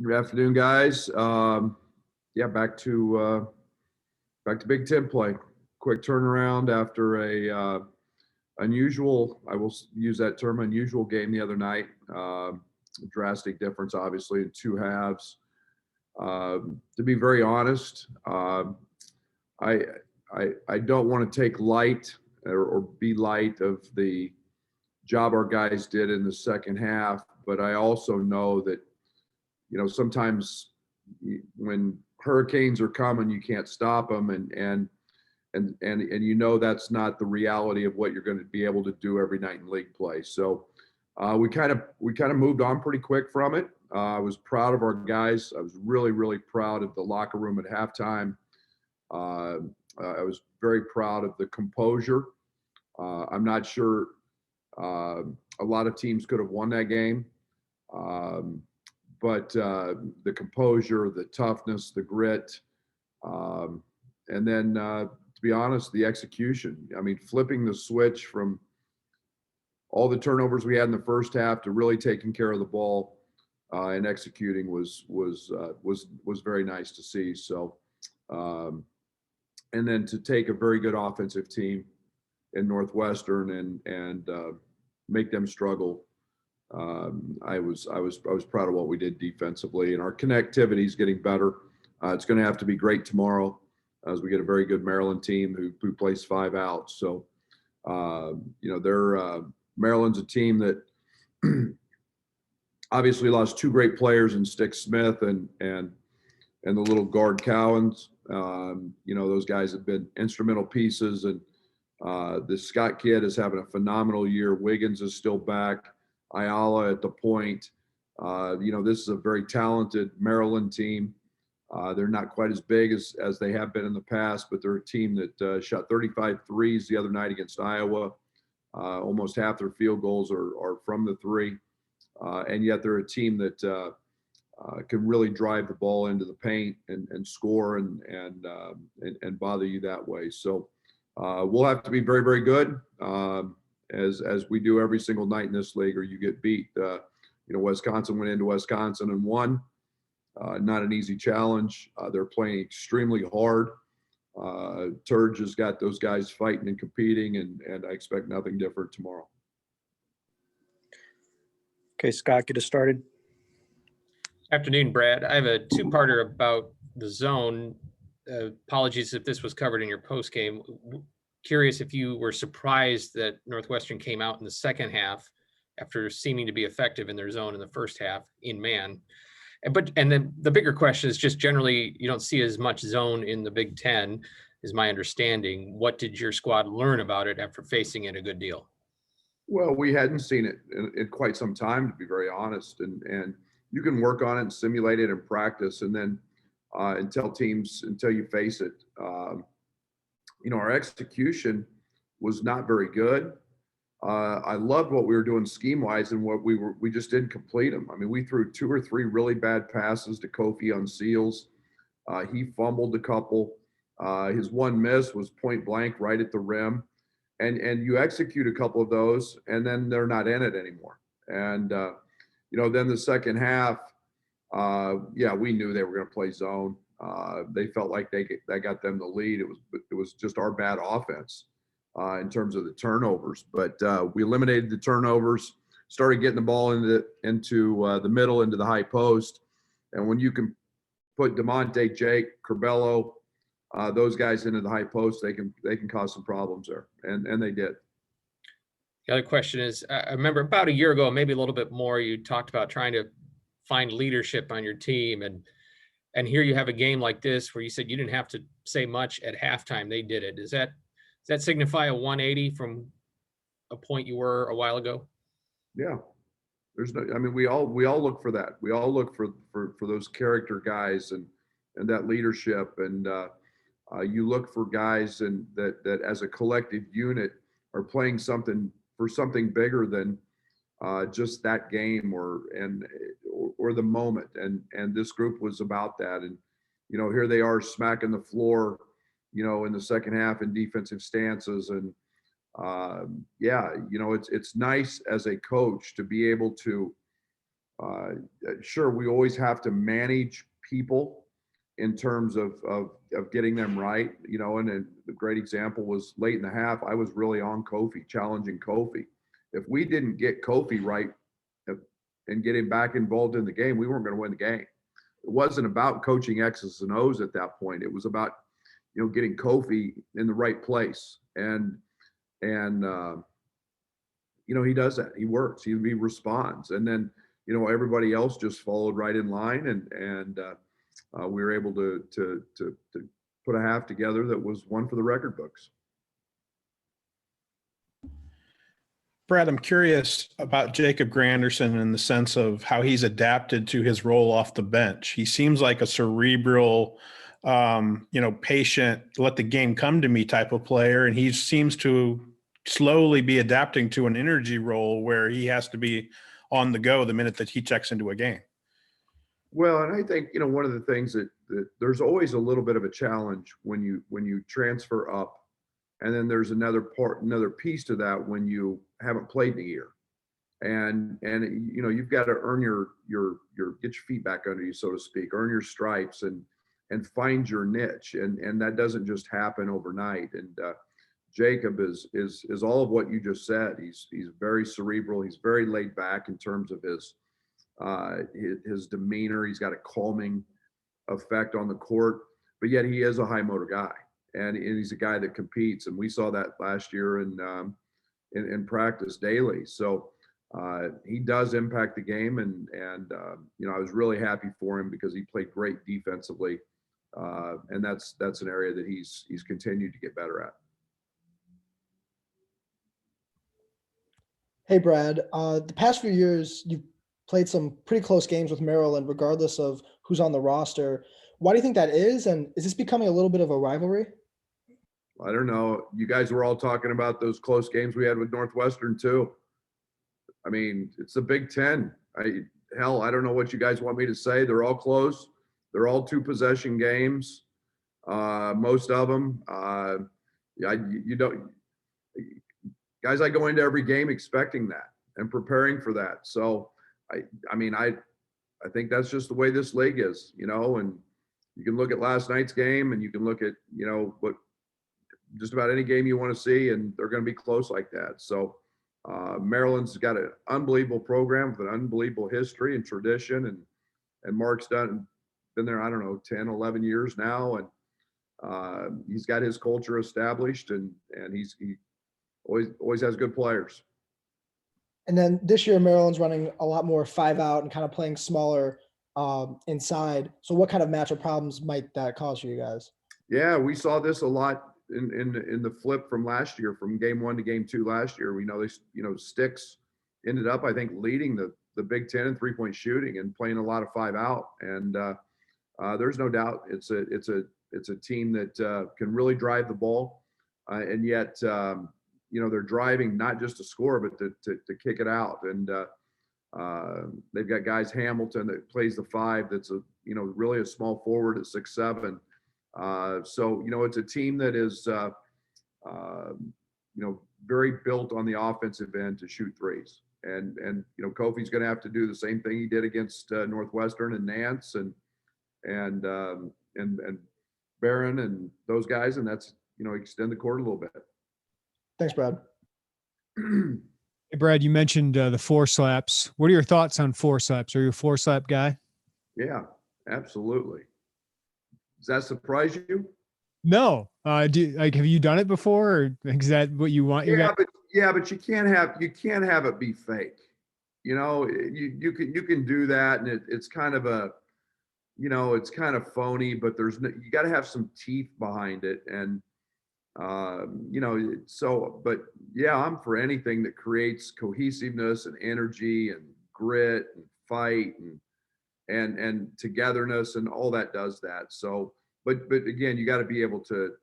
Good afternoon, guys. Yeah, back to Big Ten play. Quick turnaround after a unusual. I will use that term, unusual game the other night. Drastic difference, obviously, in two halves. To be very honest, I, I don't want to take light or be light of the job our guys did in the second half, but I also know that sometimes when hurricanes are coming, you can't stop them, and that's not the reality of what you're going to be able to do every night in league play. So we kind of moved on pretty quick from it. I was proud of our guys. I was really proud of the locker room at halftime. Uh, I was very proud of the composure. I'm not sure a lot of teams could have won that game. Um, but the composure, the toughness, the grit, um, and then to be honest, the execution. I mean, flipping the switch from all the turnovers we had in the first half to really taking care of the ball and executing was very nice to see. So, um, and then to take a very good offensive team in Northwestern and make them struggle. I was proud of what we did defensively, and our connectivity is getting better. It's going to have to be great tomorrow, as we get a very good Maryland team who plays 5 out. So, Maryland's a team that obviously lost two great players in Stick Smith and the little guard Cowens. Those guys have been instrumental pieces, and the Scott kid is having a phenomenal year. Wiggins is still back. Ayala at the point. This is a very talented Maryland team. They're not quite as big as they have been in the past, but they're a team that shot 35 threes the other night against Iowa. Almost half their field goals are from the three. And yet they're a team that can really drive the ball into the paint and score and bother you that way. So we'll have to be very good. As we do every single night in this league, or you get beat. Wisconsin went into Wisconsin and won. Not an easy challenge. They're playing extremely hard. Turge has got those guys fighting and competing, and I expect nothing different tomorrow. Okay, Scott, get us started. Afternoon, Brad. I have a two-parter about the zone. Apologies if this was covered in your post-game. Curious if you were surprised that Northwestern came out in the second half after seeming to be effective in their zone in the first half in man. And then the bigger question is just generally, you don't see as much zone in the Big Ten, is my understanding. What did your squad learn about it after facing it a good deal? Well, we hadn't seen it in quite some time, to be very honest. And you can work on it and simulate it in practice, and then until you face it. Our execution was not very good. I loved what we were doing scheme-wise, and we just didn't complete them. I mean, we threw 2 or 3 really bad passes to Kofi on seals. He fumbled a couple. His one miss was point blank right at the rim. And you execute a couple of those, and then they're not in it anymore. And, then the second half, we knew they were going to play zone. They felt like that got them the lead. It was just our bad offense in terms of the turnovers. But we eliminated the turnovers, started getting the ball into the middle, into the high post. And when you can put DeMonte, Jake, Curbelo, those guys into the high post, they can cause some problems there, and they did. The other question is, I remember about a year ago, maybe a little bit more, you talked about trying to find leadership on your team, and here you have a game like this where you said you didn't have to say much at halftime. They did it. Does that signify a 180 from a point you were a while ago? Yeah, we all look for that. We all look for those character guys and that leadership, and you look for guys and that as a collective unit are playing something bigger than just that game or the moment. And this group was about that. And, here they are smacking the floor, in the second half in defensive stances. And it's nice as a coach to be able to Sure, we always have to manage people in terms of getting them right, you know, and a great example was late in the half. I was really on Kofi, challenging Kofi. If we didn't get Kofi right and get him back involved in the game, we weren't going to win the game. It wasn't about coaching X's and O's at that point. It was about, you know, getting Kofi in the right place. And you know, he does that. He works. He responds. And then, you know, everybody else just followed right in line, and we were able to put a half together that was one for the record books. Brad, I'm curious about Jacob Grandison in the sense of how he's adapted to his role off the bench. He seems like a cerebral, patient, let the game come to me type of player. And he seems to slowly be adapting to an energy role where he has to be on the go the minute that he checks into a game. Well, and I think, you know, one of the things that there's always a little bit of a challenge when you transfer up. And then there's another piece to that when you haven't played in a year. And you know, you've got to earn your get your feet back under you, so to speak, earn your stripes and find your niche. And that doesn't just happen overnight. And Jacob is all of what you just said. He's very cerebral. He's very laid back in terms of his demeanor. He's got a calming effect on the court, but yet he is a high motor guy, and he's a guy that competes. And we saw that last year in practice daily. So he does impact the game, and you know, I was really happy for him because he played great defensively, and that's an area that he's continued to get better at. Hey, Brad, the past few years, you've played some pretty close games with Maryland, regardless of who's on the roster. Why do you think that is? And is this becoming a little bit of a rivalry? I don't know. You guys were all talking about those close games we had with Northwestern too. I mean, it's the Big Ten. I don't know what you guys want me to say. They're all close. They're all 2-possession games. Most of them. You don't. Guys, I go into every game expecting that and preparing for that. So, I mean, I think that's just the way this league is, you know. And you can look at last night's game, and you can look at, you know, what just about any game you want to see, and they're going to be close like that. So, Maryland's got an unbelievable program with an unbelievable history and tradition, and Mark's been there, I don't know, 10, 11 years now, and he's got his culture established, and he always has good players. And then this year, Maryland's running a lot more 5-out and kind of playing smaller inside. So what kind of matchup problems might that cause for you guys? Yeah, we saw this a lot in the flip from last year, from game 1 to game 2 last year. We know this, you know, Sticks ended up, I think, leading the Big Ten in 3-point shooting and playing a lot of 5-out. And there's no doubt it's a team that can really drive the ball, and yet you know, they're driving not just to score, but to kick it out. And they've got guys, Hamilton, that plays the 5. That's really a small forward at 6'7". So, you know, it's a team that is, very built on the offensive end to shoot threes. And you know, Kofi's going to have to do the same thing he did against Northwestern and Nance and Barron and those guys. And that's, you know, extend the court a little bit. Thanks, Brad. Hey, Brad, you mentioned the 4 slaps. What are your thoughts on 4 slaps? Are you a 4 slap guy? Yeah, absolutely. Does that surprise you? No. Have you done it before, or is that what you want? But you can't have it be fake. You know, you can do that, and it's kind of it's kind of phony, but you got to have some teeth behind it. And but yeah, I'm for anything that creates cohesiveness and energy and grit and fight and togetherness, and all that does that. So, but again, you got to be able to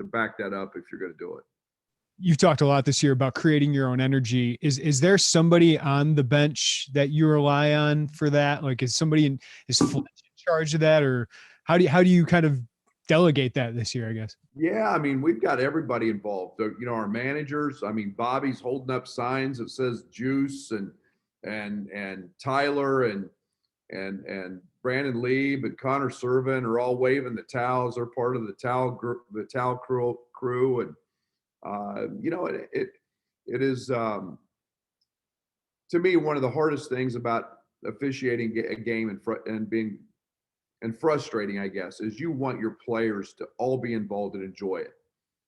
back that up if you're going to do it. You've talked a lot this year about creating your own energy. Is there somebody on the bench that you rely on for that? Like, is Fletch in charge of that, or how do you kind of delegate that this year, I guess? Yeah, I mean, we've got everybody involved. You know, our managers. I mean, Bobby's holding up signs that says juice, and and Tyler and Brandon Lieb and Connor Servin are all waving the towels. They're part of the towel crew. And, it is, to me, one of the hardest things about officiating a game and frustrating, I guess, is you want your players to all be involved and enjoy it.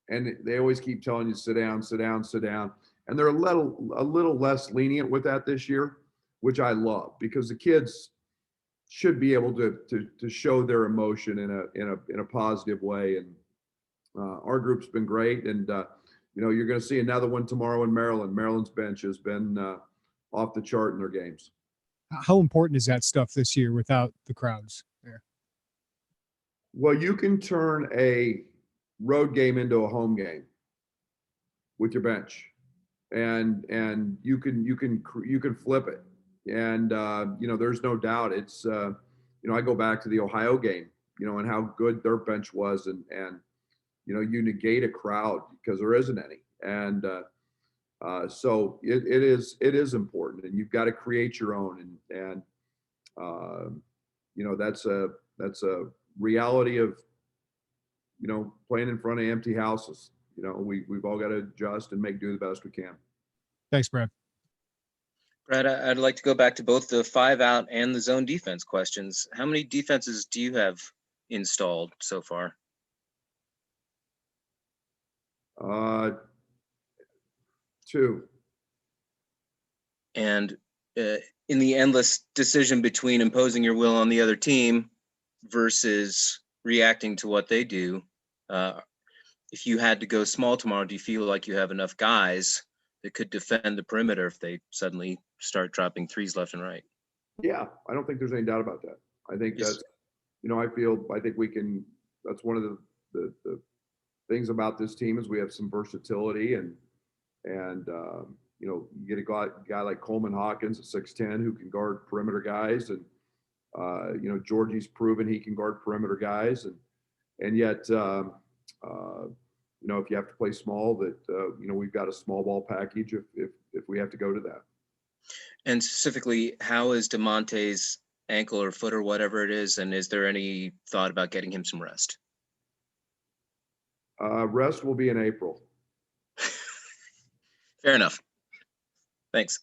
And they always keep telling you, sit down, sit down, sit down. And they're a little less lenient with that this year, which I love, because the kids should be able to show their emotion in a positive way. And our group's been great. And, you're going to see another one tomorrow in Maryland. Maryland's bench has been off the chart in their games. How important is that stuff this year without the crowds there? Well, you can turn a road game into a home game with your bench, and you can flip it. And there's no doubt it's I go back to the Ohio game, and how good their bench was, and you negate a crowd because there isn't any. And so it is important, and you've got to create your own. And that's a reality of, playing in front of empty houses. We've all got to adjust and do the best we can. Thanks, Brad. Brad, I'd like to go back to both the 5-out and the zone defense questions. How many defenses do you have installed so far? 2. And in the endless decision between imposing your will on the other team versus reacting to what they do, if you had to go small tomorrow, do you feel like you have enough guys that could defend the perimeter if they suddenly start dropping threes left and right? Yeah, I don't think there's any doubt about that. I think that's, I think we can. That's one of the things about this team is we have some versatility, and you get a guy like Coleman Hawkins at 6'10" who can guard perimeter guys, and Georgie's proven he can guard perimeter guys, and yet if you have to play small, that we've got a small ball package if we have to go to that. And specifically, how is DeMonte's ankle or foot or whatever it is, and is there any thought about getting him some rest? Rest will be in April. Fair enough. Thanks.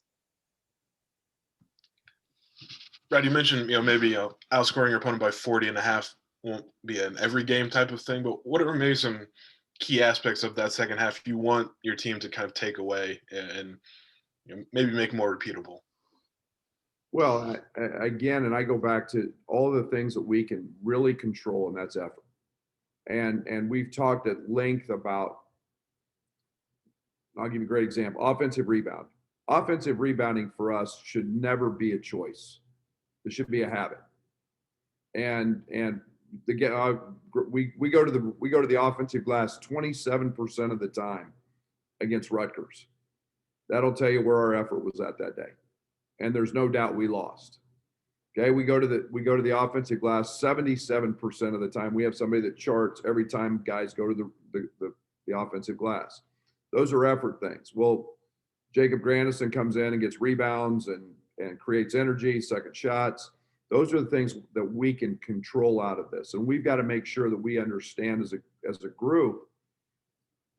Brad, you mentioned, maybe outscoring your opponent by 40.5 won't be an every game type of thing, but what are maybe some key aspects of that second half you want your team to kind of take away and maybe make more repeatable? Well, again, and I go back to all the things that we can really control, and that's effort. And we've talked at length about, I'll give you a great example, offensive rebound. Offensive rebounding for us should never be a choice. It should be a habit. And we go to the offensive glass 27% of the time against Rutgers. That'll tell you where our effort was at that day. And there's no doubt we lost. Okay, we go to the offensive glass 77% of the time. We have somebody that charts every time guys go to the offensive glass. Those are effort things. Well, Jacob Grandison comes in and gets rebounds and creates energy, second shots. Those are the things that we can control out of this. And we've got to make sure that we understand as a group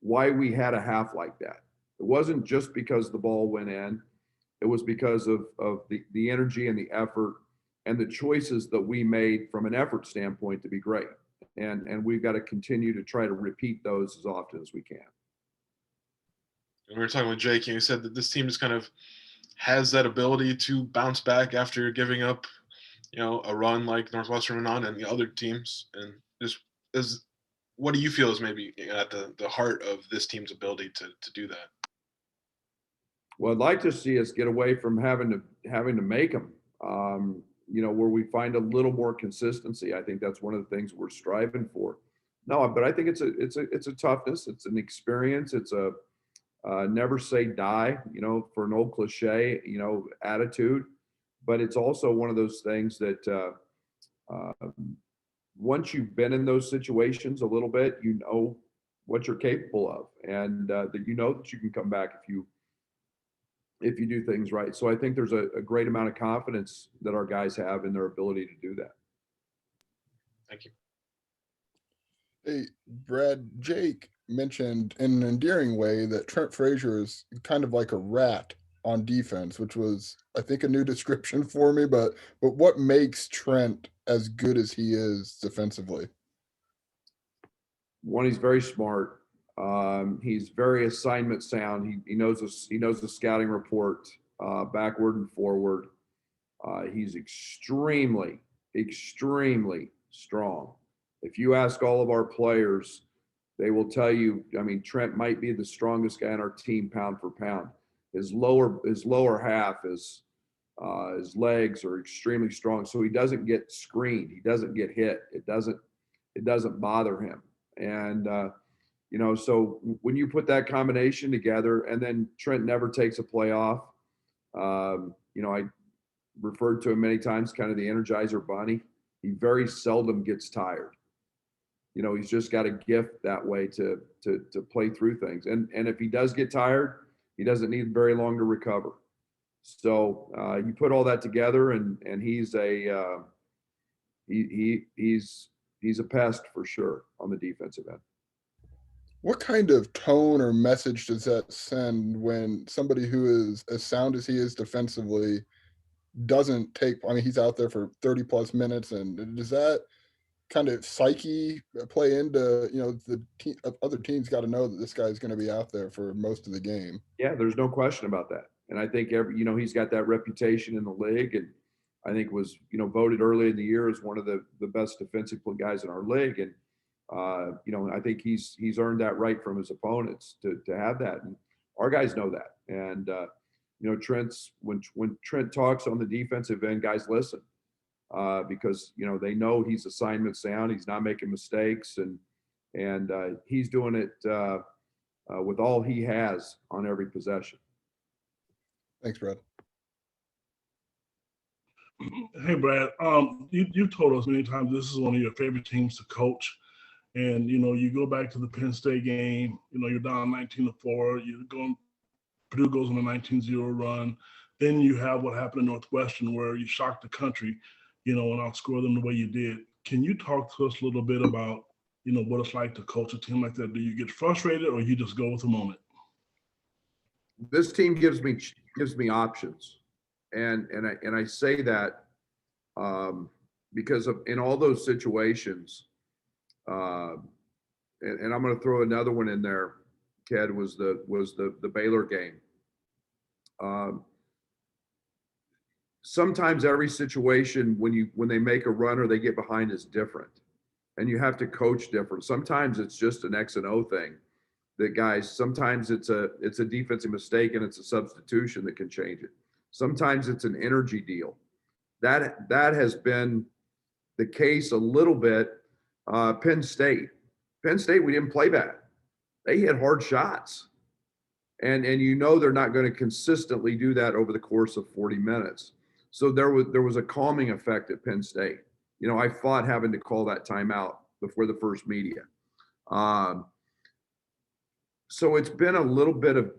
why we had a half like that. It wasn't just because the ball went in. It was because of the energy and the effort and the choices that we made from an effort standpoint to be great. And we've got to continue to try to repeat those as often as we can. And we were talking with Jake, and he said that this team just kind of has that ability to bounce back after giving up, a run like Northwestern went on and the other teams. And just what do you feel is maybe at the heart of this team's ability to do that? Well, I'd like to see us get away from having to make them, where we find a little more consistency. I think that's one of the things we're striving for. No, but I think it's a toughness. It's an experience. It's a never say die, for an old cliche, attitude. But it's also one of those things that once you've been in those situations a little bit, what you're capable of, and that that you can come back if you do things right. So I think there's a great amount of confidence that our guys have in their ability to do that. Thank you. Hey, Brad, Jake mentioned in an endearing way that Trent Frazier is kind of like a rat on defense, which was, I think, a new description for me. But what makes Trent as good as he is defensively? One, he's very smart. He's very assignment sound. He knows the scouting report backward and forward. He's extremely strong. If you ask all of our players, they will tell you, I mean, Trent might be the strongest guy on our team pound for pound. His lower half is his legs are extremely strong, so he doesn't get screened. He doesn't get hit. It doesn't bother him. And so when you put that combination together, and then Trent never takes a play off. I referred to him many times, kind of the Energizer Bunny. He very seldom gets tired. He's just got a gift that way to play through things. And if he does get tired, he doesn't need very long to recover. So you put all that together, and he's he's a pest for sure on the defensive end. What kind of tone or message does that send when somebody who is as sound as he is defensively doesn't take, I mean, he's out there for 30 plus minutes, and does that kind of psyche play into, the other teams got to know that this guy's going to be out there for most of the game? Yeah, there's no question about that. And I think he's got that reputation in the league, and I think was, voted early in the year as one of the best defensive guys in our league. And, I think he's earned that right from his opponents to have that. And our guys know that. And, when Trent talks on the defensive end, guys listen because, they know he's assignment sound. He's not making mistakes, and he's doing it with all he has on every possession. Thanks, Brad. Hey, Brad. You told us many times this is one of your favorite teams to coach. And, you go back to the Penn State game, you're down 19-4. Purdue goes on a 19-0 run. Then you have what happened in Northwestern where you shocked the country, and outscore them the way you did. Can you talk to us a little bit about, what it's like to coach a team like that? Do you get frustrated or you just go with the moment? This team gives me options. And I say that because in all those situations, and I'm going to throw another one in there, Ked, was the Baylor game. Sometimes every situation when they make a run or they get behind is different, and you have to coach different. Sometimes it's just an X and O thing. That guys, sometimes it's a defensive mistake and it's a substitution that can change it. Sometimes it's an energy deal. That has been the case a little bit. Penn State, we didn't play bad. They hit hard shots, and they're not going to consistently do that over the course of 40 minutes. So there was a calming effect at Penn State. I fought having to call that timeout before the first media. So it's been a little bit of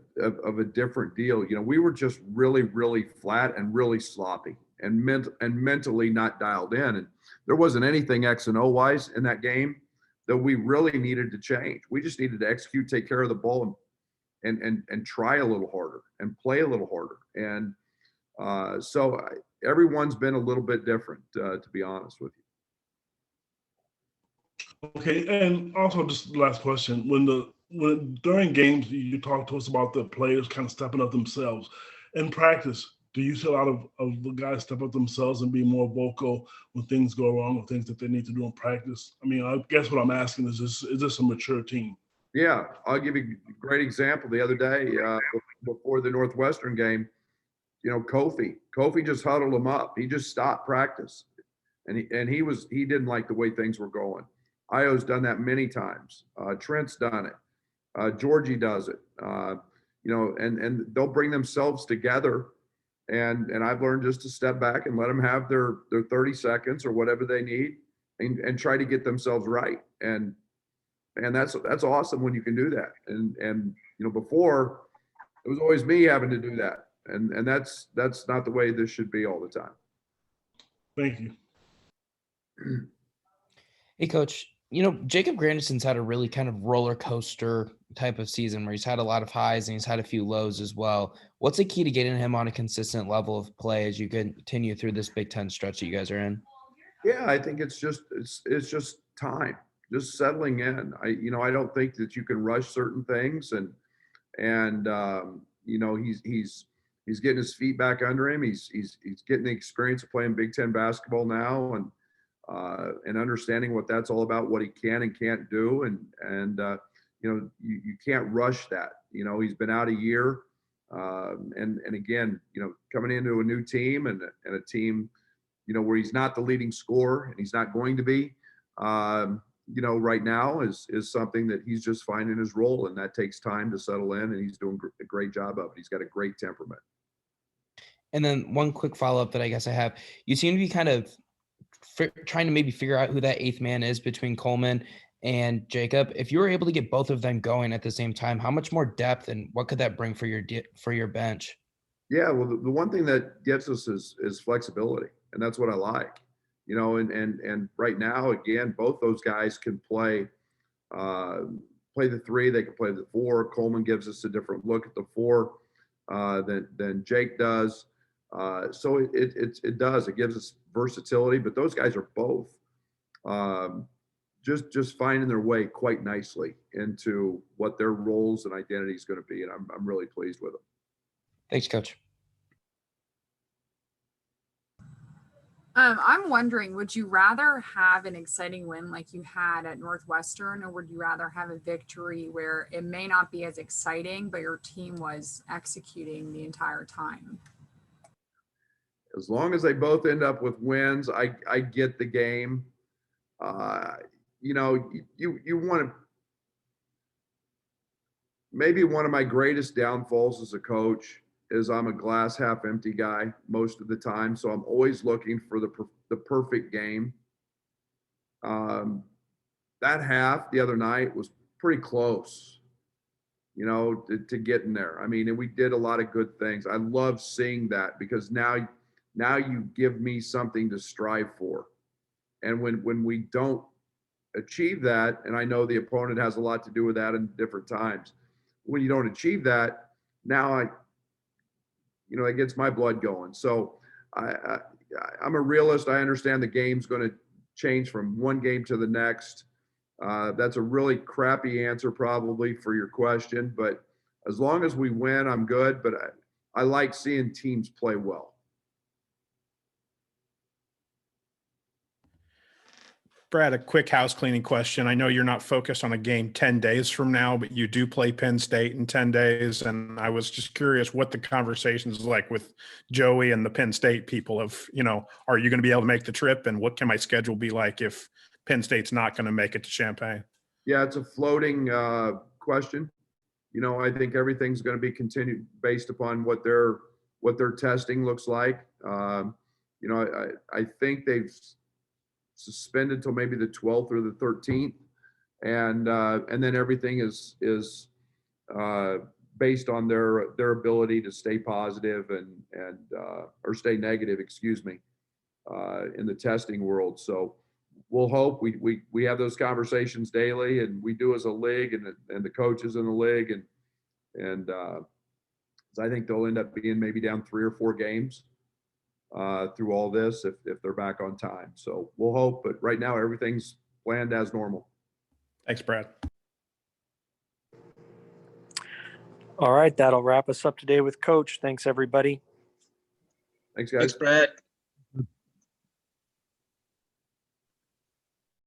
a different deal. We were just really, really flat and really sloppy and mentally not dialed in. And there wasn't anything X and O wise in that game that we really needed to change. We just needed to execute, take care of the ball, and try a little harder and play a little harder. And so everyone's been a little bit different, to be honest with you. Okay, and also just the last question: when during games you talk to us about the players kind of stepping up themselves in practice, do you see a lot of the guys step up themselves and be more vocal when things go wrong or things that they need to do in practice? I mean, I guess what I'm asking is this a mature team? Yeah, I'll give you a great example. The other day, before the Northwestern game, Kofi just huddled him up. He just stopped practice, and he didn't like the way things were going. Io's done that many times. Trent's done it. Georgie does it. And they'll bring themselves together. And I've learned just to step back and let them have their 30 seconds or whatever they need, and try to get themselves right. And that's awesome when you can do that. And before, it was always me having to do that. And that's not the way this should be all the time. Thank you. Hey, Coach, Jacob Grandison's had a really kind of roller coaster type of season where he's had a lot of highs and he's had a few lows as well. What's the key to getting him on a consistent level of play as you continue through this Big Ten stretch that you guys are in? Yeah, I think it's just time, just settling in. I don't think that you can rush certain things, and he's getting his feet back under him. He's getting the experience of playing Big Ten basketball now, and understanding what that's all about, what he can and can't do, and you can't rush that. He's been out a year, and again, coming into a new team and a team, where he's not the leading scorer and he's not going to be, right now is something that he's just finding his role, and that takes time to settle in, and he's doing a great job of it. He's got a great temperament. And then one quick follow-up that I guess I have, you seem to be kind of trying to maybe figure out who that eighth man is between Coleman and Jacob. If you were able to get both of them going at the same time, how much more depth and what could that bring for your bench? Yeah, well, the one thing that gets us is flexibility, and that's what I like. And right now, again, both those guys can play the three. They can play the four. Coleman gives us a different look at the four than Jake does. So it does. It gives us versatility. But those guys are both just finding their way quite nicely into what their roles and identity is going to be, and I'm really pleased with them. Thanks, Coach. I'm wondering, would you rather have an exciting win like you had at Northwestern, or would you rather have a victory where it may not be as exciting, but your team was executing the entire time? As long as they both end up with wins, I get the game. You want to. Maybe one of my greatest downfalls as a coach is I'm a glass half empty guy most of the time. So I'm always looking for the perfect game. That half the other night was pretty close, to getting there. I mean, and we did a lot of good things. I love seeing that, because now you give me something to strive for. And when we don't achieve that, and I know the opponent has a lot to do with that in different times, when you don't achieve that, now it gets my blood going. So I'm a realist. I understand the game's going to change from one game to the next. That's a really crappy answer probably for your question, but as long as we win, I'm good. But I like seeing teams play well. Brad, a quick house cleaning question. I know you're not focused on a game 10 days from now, but you do play Penn State in 10 days. And I was just curious what the conversations like with Joey and the Penn State people of, are you going to be able to make the trip? And what can my schedule be like if Penn State's not going to make it to Champaign? Yeah, it's a floating question. I think everything's going to be continued based upon what their testing looks like. I think they've suspended till maybe the 12th or the 13th, and then everything is based on their ability to stay positive and or stay negative, in the testing world. So we'll hope we have those conversations daily, and we do as a league and the coaches in the league, and I think they'll end up being maybe down 3 or 4 games through all this if they're back on time. So we'll hope, but right now everything's planned as normal. Thanks, Brad. All right, that'll wrap us up today with Coach. Thanks, everybody. Thanks, guys. Thanks, Brett.